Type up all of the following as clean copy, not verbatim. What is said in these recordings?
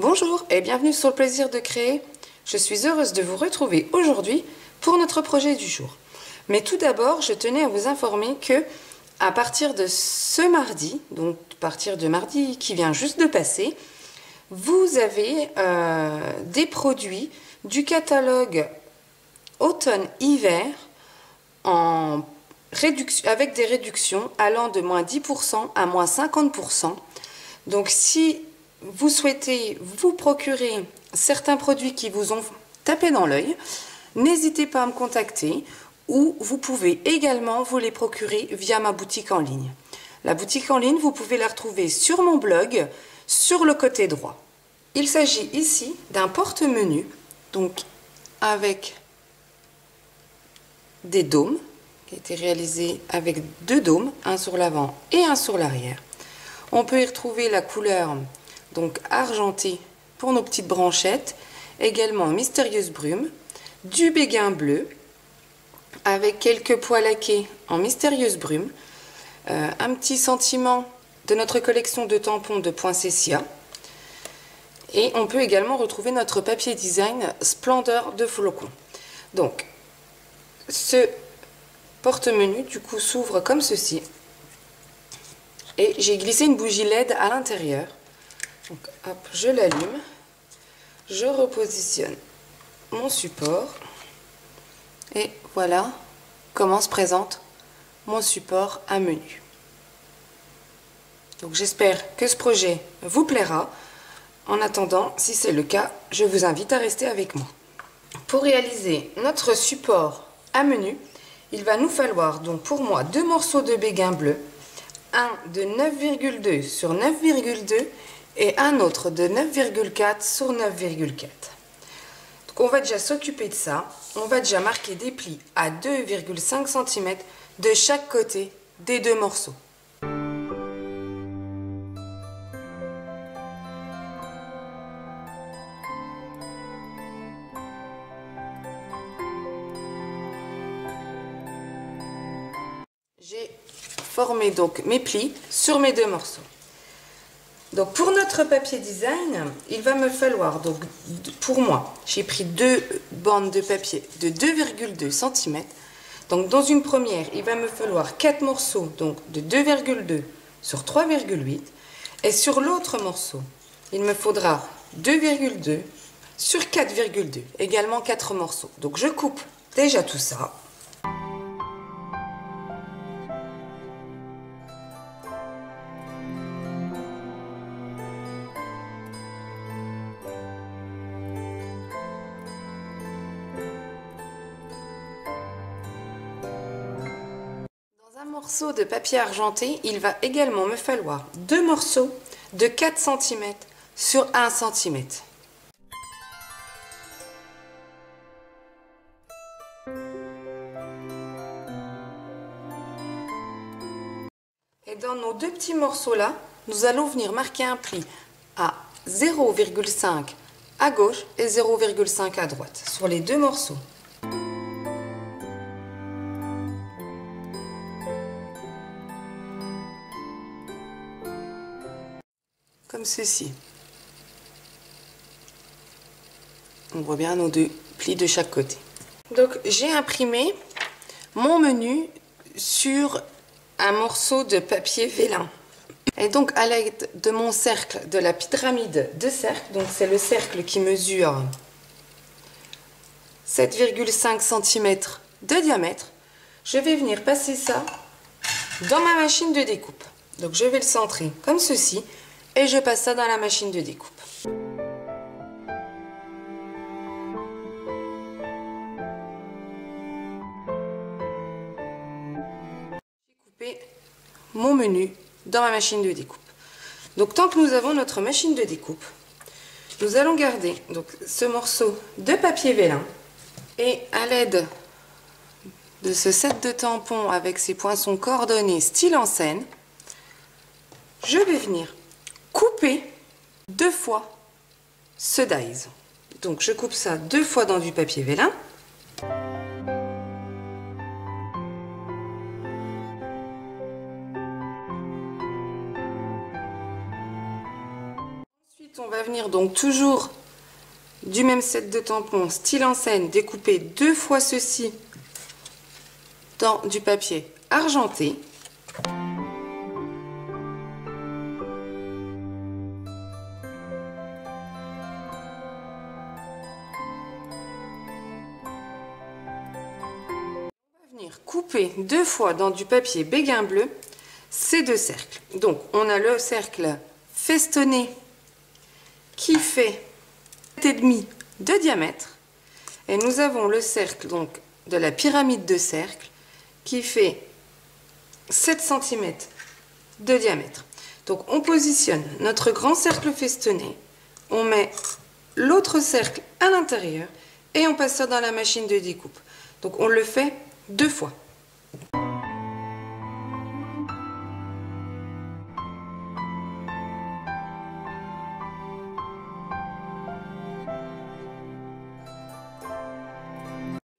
Bonjour et bienvenue sur le plaisir de créer. Je suis heureuse de vous retrouver aujourd'hui pour notre projet du jour. Mais tout d'abord, je tenais à vous informer que à partir de ce mardi, donc à partir de mardi qui vient juste de passer, vous avez des produits du catalogue automne-hiver avec des réductions allant de moins 10% à moins 50%. Donc si vous souhaitez vous procurer certains produits qui vous ont tapé dans l'œil, n'hésitez pas à me contacter ou vous pouvez également vous les procurer via ma boutique en ligne. La boutique en ligne, vous pouvez la retrouver sur mon blog, sur le côté droit. Il s'agit ici d'un porte-menu, donc avec des dômes, qui a été réalisé avec deux dômes, un sur l'avant et un sur l'arrière. On peut y retrouver la couleur donc argentée pour nos petites branchettes, également mystérieuse brume, du béguin bleu avec quelques pois laqués en mystérieuse brume, un petit sentiment de notre collection de tampons de poinsettia, et on peut également retrouver notre papier design splendeur de flocons. Donc ce porte-menu du coup s'ouvre comme ceci et j'ai glissé une bougie LED à l'intérieur. Donc hop, je l'allume, je repositionne mon support et voilà comment se présente mon support à menu. Donc j'espère que ce projet vous plaira. En attendant, si c'est le cas, je vous invite à rester avec moi. Pour réaliser notre support à menu, il va nous falloir donc pour moi deux morceaux de béguin bleu, un de 9,2 sur 9,2 et un autre de 9,4 sur 9,4. Donc on va déjà s'occuper de ça. On va déjà marquer des plis à 2,5 cm de chaque côté des deux morceaux. J'ai formé donc mes plis sur mes deux morceaux. Donc pour notre papier design, il va me falloir, donc pour moi, j'ai pris deux bandes de papier de 2,2 cm. Donc dans une première, il va me falloir 4 morceaux donc de 2,2 sur 3,8. Et sur l'autre morceau, il me faudra 2,2 sur 4,2, également 4 morceaux. Donc je coupe déjà tout ça. Morceau de papier argenté, il va également me falloir deux morceaux de 4 cm sur 1 cm. Et dans nos deux petits morceaux là, nous allons venir marquer un pli à 0,5 à gauche et 0,5 à droite sur les deux morceaux. Comme ceci. On voit bien nos deux plis de chaque côté. Donc j'ai imprimé mon menu sur un morceau de papier vélin. Et donc à l'aide de mon cercle, de la pyramide de cercle, donc c'est le cercle qui mesure 7,5 cm de diamètre, je vais venir passer ça dans ma machine de découpe. Donc je vais le centrer comme ceci. Et je passe ça dans la machine de découpe. J'ai coupé mon menu dans ma machine de découpe. Donc tant que nous avons notre machine de découpe, nous allons garder donc ce morceau de papier vélin et à l'aide de ce set de tampons avec ses poinçons coordonnés style en scène, je vais venir couper deux fois ce dies. Donc je coupe ça deux fois dans du papier vélin. Ensuite on va venir donc toujours du même set de tampons style enseigne, découpé 2 fois ceci dans du papier argenté. Couper 2 fois dans du papier béguin bleu ces 2 cercles. Donc on a le cercle festonné qui fait 7,5 de diamètre et nous avons le cercle donc de la pyramide de cercles qui fait 7 cm de diamètre. Donc on positionne notre grand cercle festonné, on met l'autre cercle à l'intérieur et on passe ça dans la machine de découpe. Donc on le fait 2 fois.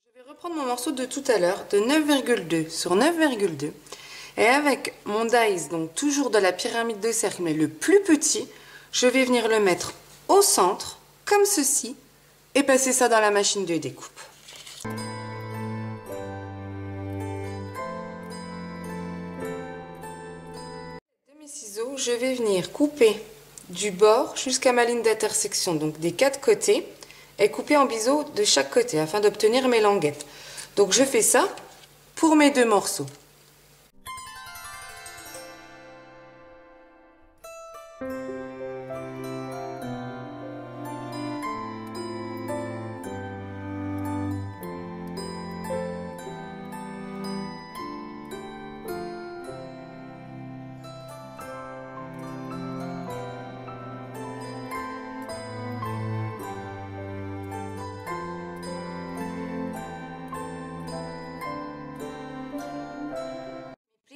Je vais reprendre mon morceau de tout à l'heure de 9,2 sur 9,2 et avec mon dies, donc toujours de la pyramide de cercle mais le plus petit, je vais venir le mettre au centre comme ceci et passer ça dans la machine de découpe. Ciseaux, je vais venir couper du bord jusqu'à ma ligne d'intersection, donc des 4 côtés, et couper en biseau de chaque côté afin d'obtenir mes languettes. Donc je fais ça pour mes 2 morceaux.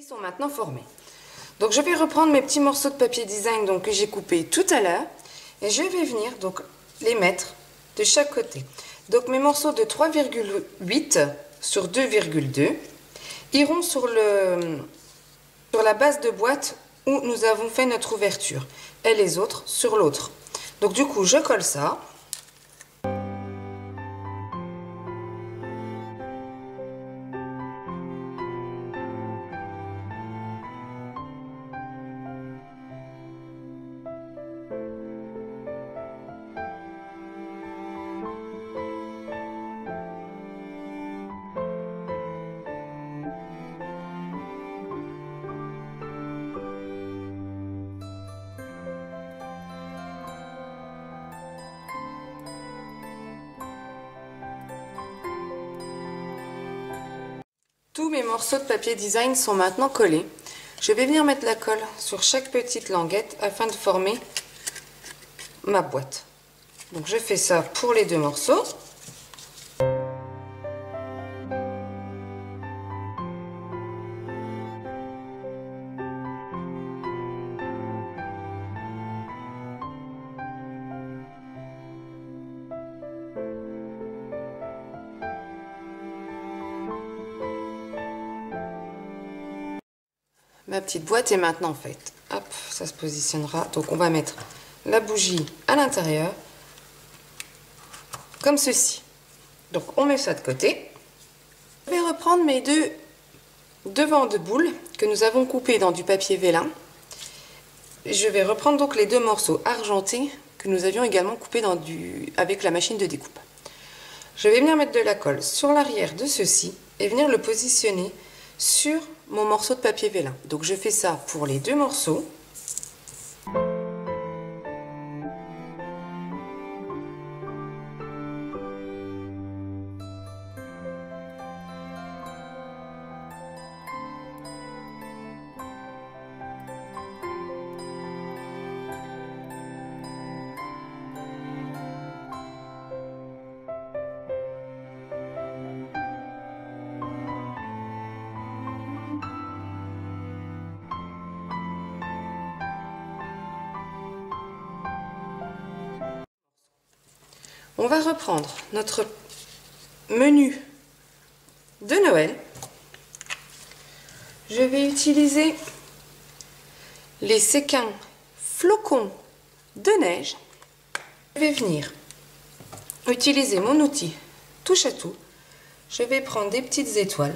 Sont maintenant formés. Donc je vais reprendre mes petits morceaux de papier design donc, que j'ai coupés tout à l'heure et je vais venir donc les mettre de chaque côté. Donc mes morceaux de 3,8 sur 2,2 iront sur la base de boîte où nous avons fait notre ouverture et les autres sur l'autre. Donc du coup je colle ça. Tous mes morceaux de papier design sont maintenant collés. Je vais venir mettre la colle sur chaque petite languette afin de former ma boîte. Donc je fais ça pour les 2 morceaux. Ma petite boîte est maintenant faite. Hop, ça se positionnera. Donc on va mettre la bougie à l'intérieur, comme ceci. Donc on met ça de côté. Je vais reprendre mes 2 devants de boule que nous avons coupés dans du papier vélin. Je vais reprendre donc les 2 morceaux argentés que nous avions également coupés avec la machine de découpe. Je vais venir mettre de la colle sur l'arrière de ceci et venir le positionner sur mon morceau de papier vélin. Donc je fais ça pour les 2 morceaux. On va reprendre notre menu de Noël. Je vais utiliser les séquins flocons de neige. Je vais venir utiliser mon outil touche à tout. Je vais prendre des petites étoiles.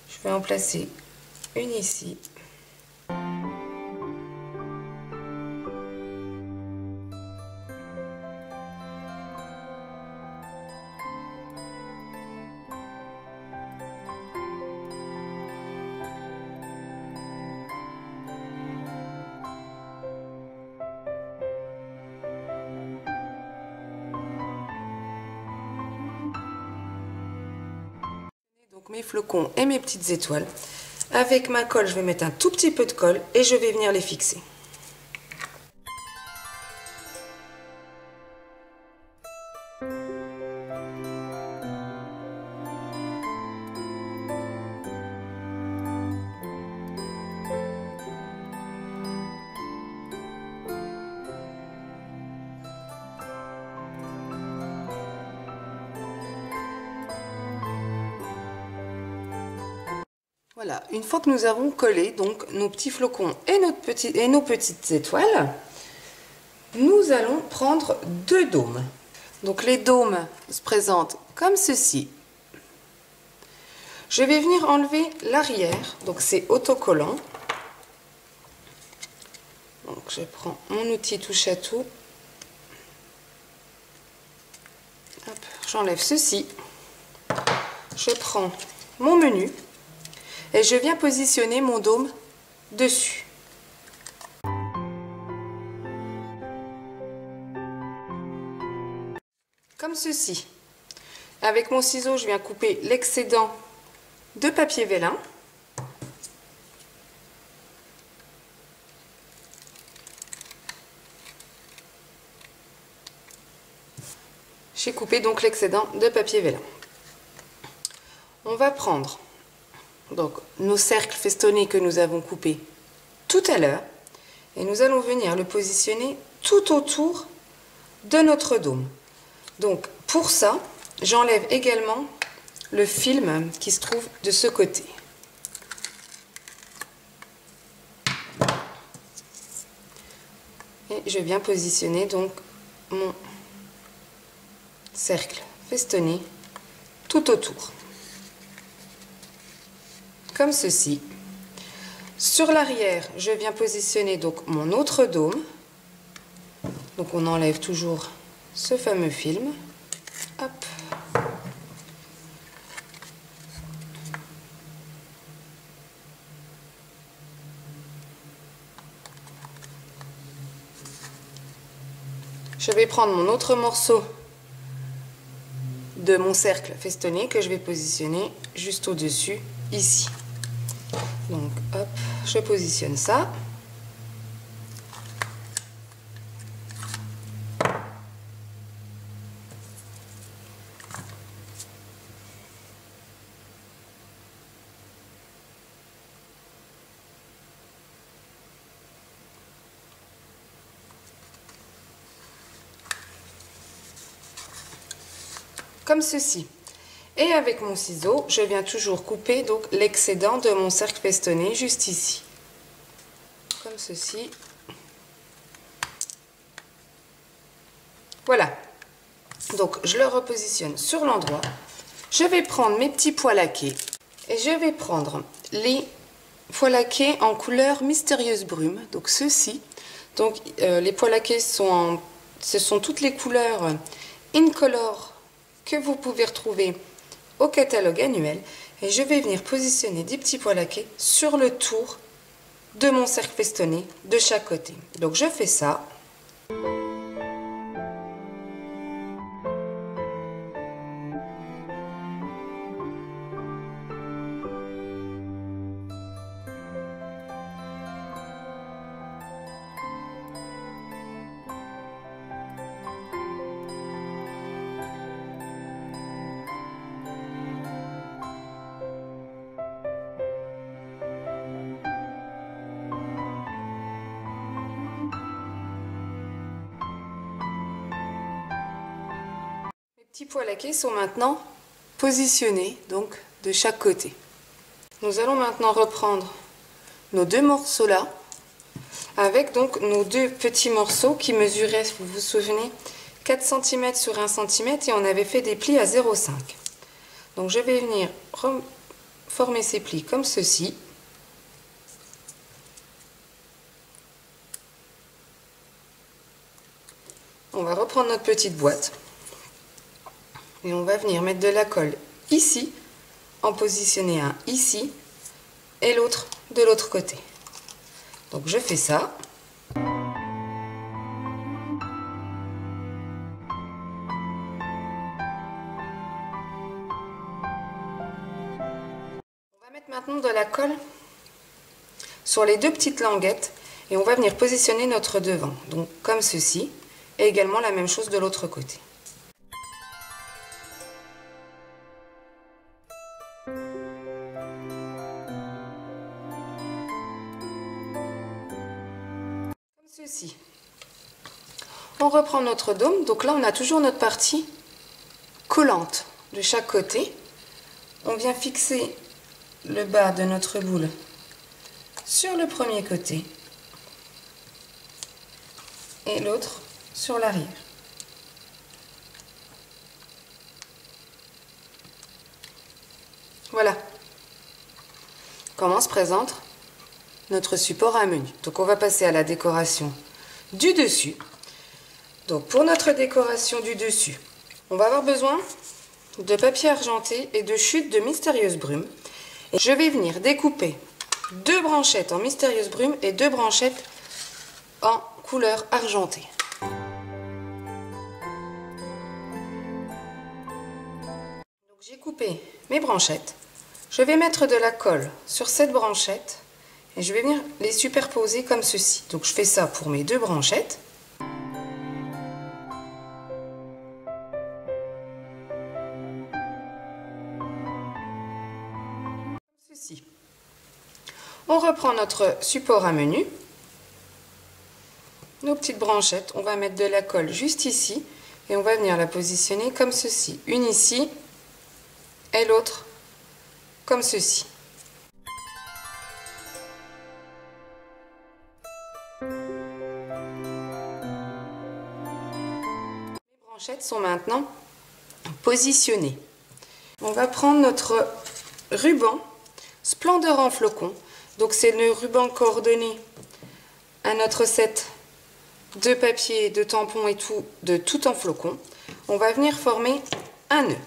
Je vais en placer une ici. Donc mes flocons et mes petites étoiles. Avec ma colle, je vais mettre un tout petit peu de colle et je vais venir les fixer. Voilà, une fois que nous avons collé donc nos petits flocons et nos petites étoiles, nous allons prendre deux dômes. Donc les dômes se présentent comme ceci. Je vais venir enlever l'arrière, donc c'est autocollant. Donc je prends mon outil touche à tout. J'enlève ceci. Je prends mon menu. Et je viens positionner mon dôme dessus. Comme ceci. Avec mon ciseau, je viens couper l'excédent de papier vélin. J'ai coupé donc l'excédent de papier vélin. On va prendre donc nos cercles festonnés que nous avons coupés tout à l'heure et nous allons venir le positionner tout autour de notre dôme. Donc pour ça, j'enlève également le film qui se trouve de ce côté. Et je viens positionner donc mon cercle festonné tout autour. Comme ceci. Sur l'arrière, je viens positionner donc mon autre dôme. Donc on enlève toujours ce fameux film. Hop. Je vais prendre mon autre morceau de mon cercle festonné que je vais positionner juste au-dessus, ici. Donc, hop, je positionne ça. Comme ceci. Et avec mon ciseau, je viens toujours couper donc l'excédent de mon cercle festonné juste ici. Comme ceci. Voilà. Donc je le repositionne sur l'endroit. Je vais prendre mes petits pois laqués et je vais prendre les pois laqués en couleur mystérieuse brume. Donc ceux-ci. Donc les pois laqués ce sont toutes les couleurs Incolor que vous pouvez retrouver au catalogue annuel, et je vais venir positionner des petits pois laqués sur le tour de mon cercle festonné de chaque côté. Donc je fais ça. Les petits pois laqués sont maintenant positionnés donc de chaque côté. Nous allons maintenant reprendre nos deux morceaux là. avec donc nos deux petits morceaux qui mesuraient, vous vous souvenez, 4 cm sur 1 cm et on avait fait des plis à 0,5. Donc je vais venir former ces plis comme ceci. On va reprendre notre petite boîte et on va venir mettre de la colle ici, en positionner un ici et l'autre de l'autre côté. Donc je fais ça. On va mettre maintenant de la colle sur les deux petites languettes et on va venir positionner notre devant, donc comme ceci, et également la même chose de l'autre côté. Ceci. On reprend notre dôme, donc là on a toujours notre partie collante de chaque côté. On vient fixer le bas de notre boule sur le premier côté et l'autre sur l'arrière. Voilà comment se présente notre support à menu. Donc on va passer à la décoration du dessus. Donc pour notre décoration du dessus, on va avoir besoin de papier argenté et de chute de Mystérieuse Brume. Et je vais venir découper 2 branchettes en Mystérieuse Brume et 2 branchettes en couleur argentée. Donc j'ai coupé mes branchettes. Je vais mettre de la colle sur cette branchette. Et je vais venir les superposer comme ceci. Donc je fais ça pour mes 2 branchettes. Comme ceci. On reprend notre support à menu. Nos petites branchettes, on va mettre de la colle juste ici. Et on va venir la positionner comme ceci. Une ici et l'autre comme ceci. Les branchettes sont maintenant positionnées. On va prendre notre ruban Splendeur en flocon. Donc c'est le ruban coordonné à notre set de papier, de tampons et tout, de tout en flocon. On va venir former un nœud.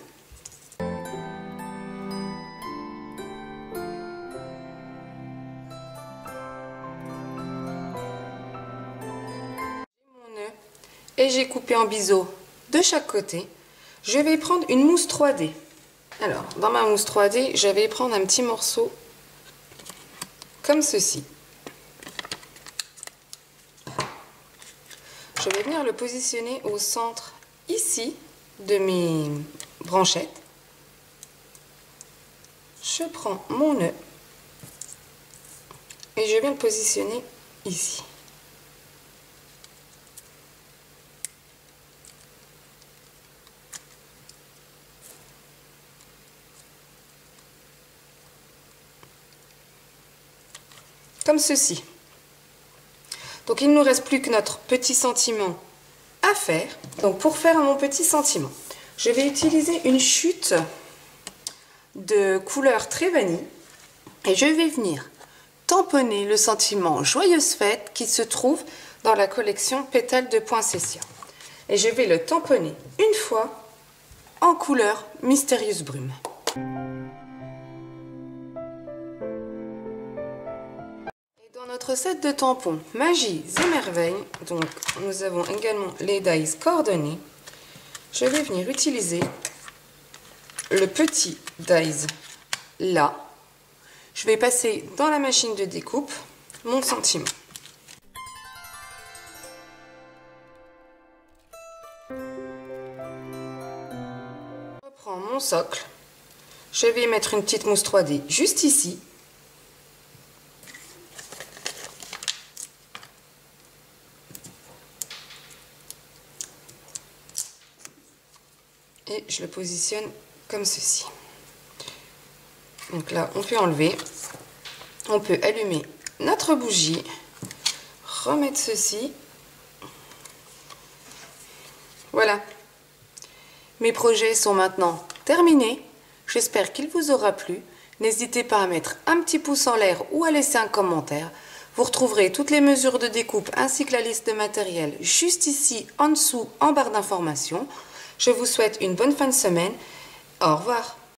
Et j'ai coupé en biseau de chaque côté. Je vais prendre une mousse 3D. Alors, dans ma mousse 3D, je vais prendre un petit morceau comme ceci. Je vais venir le positionner au centre ici de mes branchettes. Je prends mon nœud et je viens le positionner ici. Comme ceci. Donc il ne nous reste plus que notre petit sentiment à faire. Donc pour faire mon petit sentiment, je vais utiliser une chute de couleur très vanille et je vais venir tamponner le sentiment Joyeuse Fête qui se trouve dans la collection Pétales de Poinsettia. Et je vais le tamponner une fois en couleur Mystérieuse Brume. Notre set de tampons Magie et Merveilles, donc nous avons également les dies coordonnés. Je vais venir utiliser le petit dies là. Je vais passer dans la machine de découpe mon sentiment. Je reprends mon socle. Je vais mettre une petite mousse 3D juste ici. Et je le positionne comme ceci. Donc là, on peut enlever. On peut allumer notre bougie, remettre ceci. Voilà. Mes projets sont maintenant terminés. J'espère qu'il vous aura plu. N'hésitez pas à mettre un petit pouce en l'air ou à laisser un commentaire. Vous retrouverez toutes les mesures de découpe ainsi que la liste de matériel juste ici en dessous en barre d'informations. Je vous souhaite une bonne fin de semaine. Au revoir.